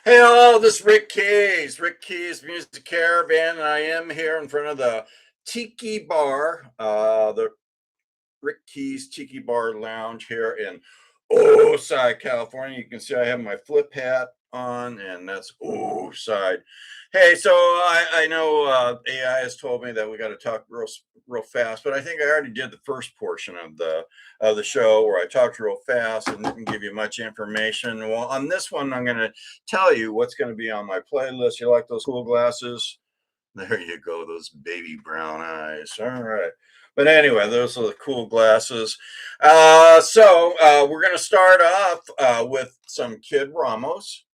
Hey, hello, this is Rick Keys Music Caravan, and I am here in front of the Tiki Bar, the Rick Keys Tiki Bar Lounge here in Oside, California. You can see I have my flip hat on, and that's Oside. Hey, so I know AI has told me that we got to talk real fast, but I think I already did the first portion of the show where I talked real fast and didn't give you much information. Well, on this one, I'm going to tell you what's going to be on my playlist. You like those cool glasses? There you go, those baby brown eyes. All right. But anyway, those are the cool glasses. We're going to start off with some Kid Ramos.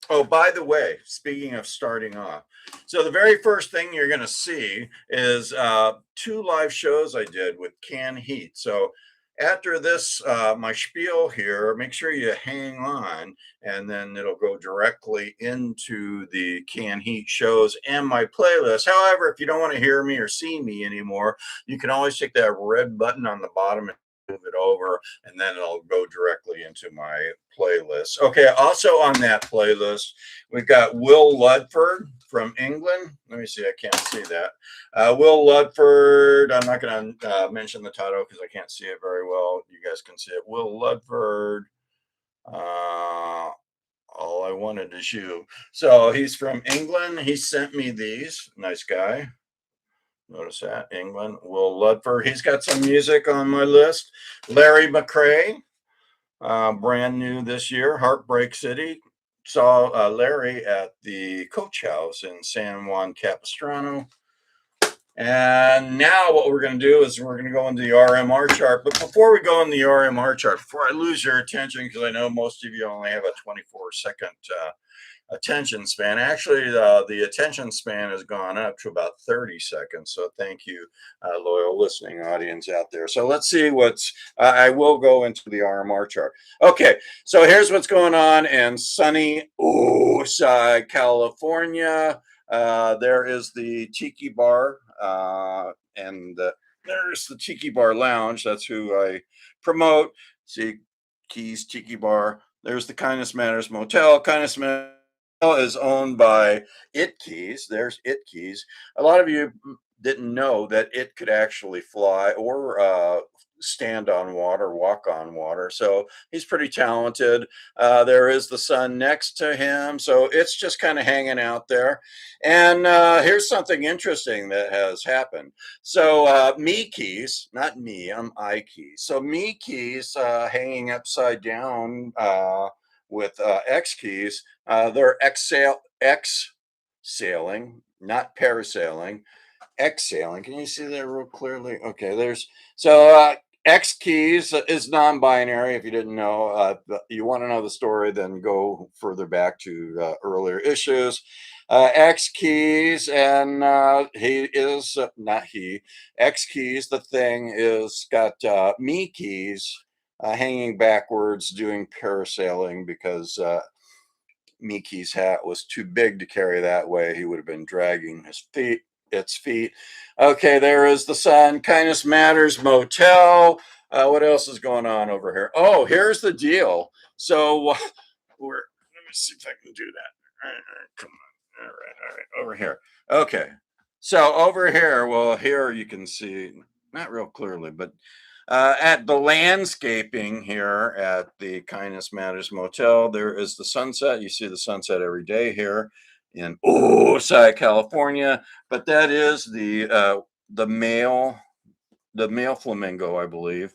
Oh, by the way, speaking of starting off, so the very first thing you're going to see is two live shows I did with Can Heat. So after this, my spiel here, make sure you hang on, and then it'll go directly into the Can Heat shows and my playlist. However, if you don't want to hear me or see me anymore, you can always take that red button on the bottom and move it over, and then it'll go directly into my playlist. Okay, also on that playlist, we've got Will Ludford from England. Let me see, I can't see that. Will Ludford, I'm not going to mention the title because I can't see it very well. You guys can see it. Will Ludford, all I wanted is you. So he's from England. He sent me these. Nice guy. Notice that. England. Will Ludford. He's got some music on my list. Larry McCrae, brand new this year, Heartbreak City. Saw Larry at the Coach House in San Juan Capistrano. And now what we're going to do is we're going to go into the RMR chart. But before we go in the RMR chart, before I lose your attention, because I know most of you only have a 24-second attention span. Actually, the attention span has gone up to about 30 seconds. So thank you, loyal listening audience out there. So let's see what's, I will go into the RMR chart. Okay, so here's what's going on in sunny Oside, California. There is the Tiki Bar, and there's the Tiki Bar Lounge. That's who I promote. See, Keys Tiki Bar. There's the Kindness Matters Motel. Kindness Matters is owned by It Keys. There's It Keys. A lot of you didn't know that it could actually fly or stand on water, walk on water. So he's pretty talented. There is the sun next to him. So it's just kind of hanging out there. And here's something interesting that has happened. So me keys, not me, I'm I keys. So me keys hanging upside down with X keys. They're exhaling, not parasailing, exhaling. Can you see that real clearly? Okay, there's so X keys is non-binary. If you didn't know, you want to know the story, then go further back to earlier issues. X keys, and he is not he. X keys. The thing is got me keys hanging backwards, doing parasailing because Miki's hat was too big to carry that way. He would have been dragging its feet. Okay, there is the sun. Kindness Matters Motel. What else is going on over here? Oh, here's the deal. So let me see if I can do that. All right, come on. All right, over here. Okay. So over here, well, here you can see, not real clearly, but at the landscaping here at the Kindness Matters Motel, there is the sunset. You see the sunset every day here in Osai, California. But that is the male flamingo, I believe.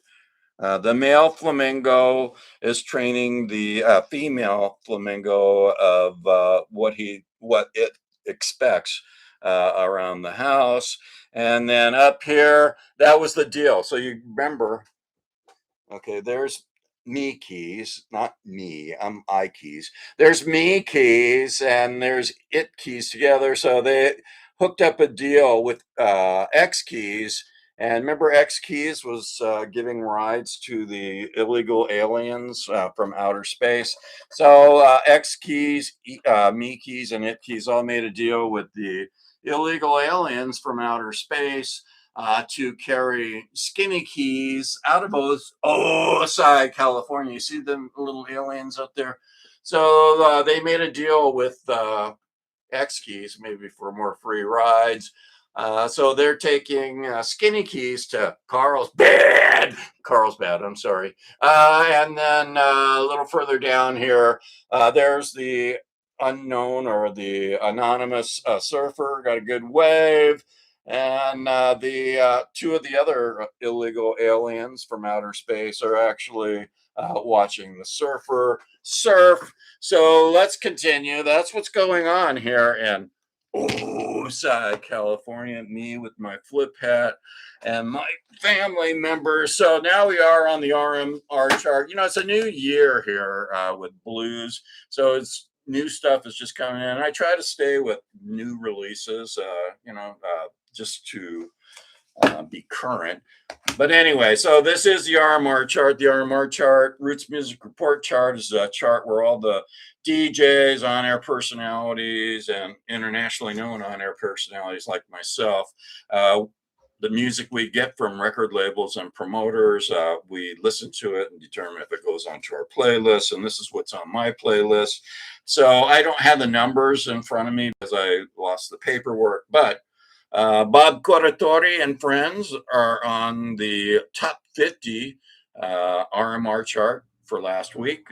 The male flamingo is training the female flamingo of what it expects around the house. And then up here, that was the deal. So you remember, okay, there's me keys, not me. I'm I keys. There's me keys and there's it keys together. So they hooked up a deal with X keys. And remember, X Keys was giving rides to the illegal aliens from outer space. So X Keys, Me Keys, and It Keys all made a deal with the illegal aliens from outer space to carry skinny keys out of Osai, California. You see them little aliens up there? So they made a deal with X Keys, maybe for more free rides. So they're taking Skinny Keys to Carlsbad. I'm sorry. And then a little further down here, there's the unknown or the anonymous surfer. Got a good wave. And the two of the other illegal aliens from outer space are actually watching the surfer surf. So let's continue. That's what's going on here in Oside, California. Me with my flip hat and my family members. So now we are on the RMR chart. You know, it's a new year here with blues. So it's new stuff is just coming in. I try to stay with new releases, just to be current. But anyway, so this is the RMR chart. The RMR chart, Roots Music Report chart, is a chart where all the DJs, on air personalities, and internationally known on air personalities like myself, the music we get from record labels and promoters, we listen to it and determine if it goes onto our playlist. And this is what's on my playlist. So I don't have the numbers in front of me because I lost the paperwork, but Bob Corritore and friends are on the top 50 RMR chart for last week.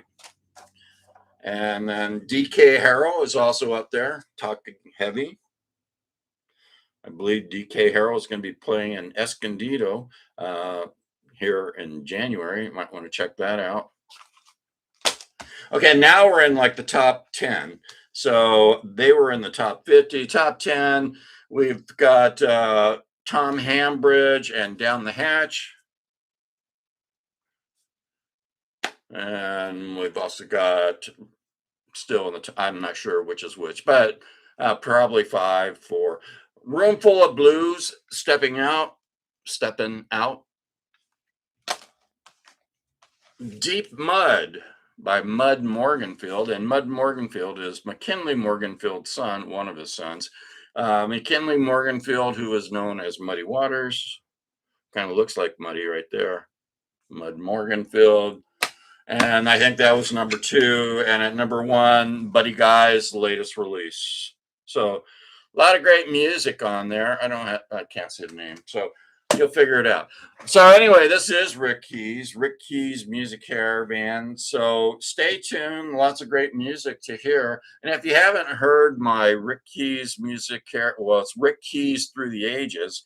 And then DK Harrow is also up there, talking heavy. I believe DK Harrow is going to be playing in Escondido here in January. You might want to check that out. Okay, now we're in like the top 10. So they were in the top 50, top 10. We've got Tom Hambridge and Down the Hatch. And we've also got still in the, I'm not sure which is which, but probably 5 for Roomful of Blues, Stepping Out. Deep Mud by Mud Morganfield. And Mud Morganfield is McKinley Morganfield's son, one of his sons. McKinley Morganfield, who is known as Muddy Waters. Kind of looks like Muddy right there. Mud Morganfield. And I think that was number 2. And at number 1, Buddy Guy's latest release. So a lot of great music on there. I can't say the name. So you'll figure it out. So anyway, this is Rick Keys Music Caravan. So stay tuned. Lots of great music to hear. And if you haven't heard my Rick Keys it's Rick Keys Through the Ages.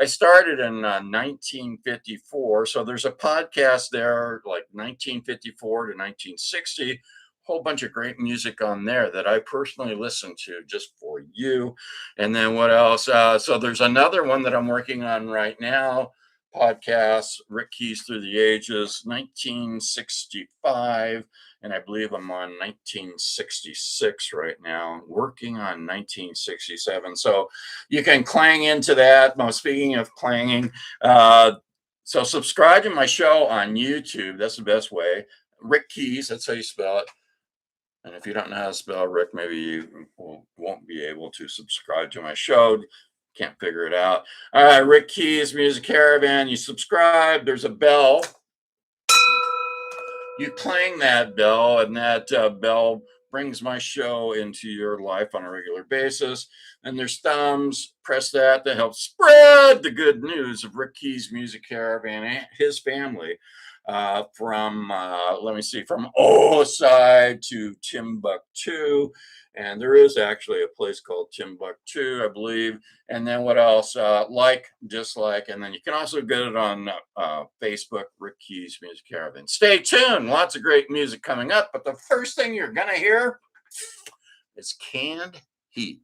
I started in 1954. So there's a podcast there, like 1954 to 1960. Whole bunch of great music on there that I personally listen to just for you. And then what else? So there's another one that I'm working on right now. Podcast, Rick Keys Through the Ages, 1965. And I believe I'm on 1966 right now, working on 1967. So you can clang into that. Now, speaking of clanging, so subscribe to my show on YouTube. That's the best way. Rick Keys, that's how you spell it. And if you don't know how to spell Rick, maybe you won't be able to subscribe to my show. Can't figure it out. All right, Rick Keys Music Caravan. You subscribe. There's a bell. You clang that bell, and that bell brings my show into your life on a regular basis. And there's thumbs. Press that. That helps spread the good news of Rick Keys Music Caravan and his family. From Oside to Timbuktu. And there is actually a place called Timbuktu, I believe. And then what else? Like, dislike. And then you can also get it on Facebook, Rick Keys Music Caravan. Stay tuned. Lots of great music coming up. But the first thing you're going to hear is Canned Heat.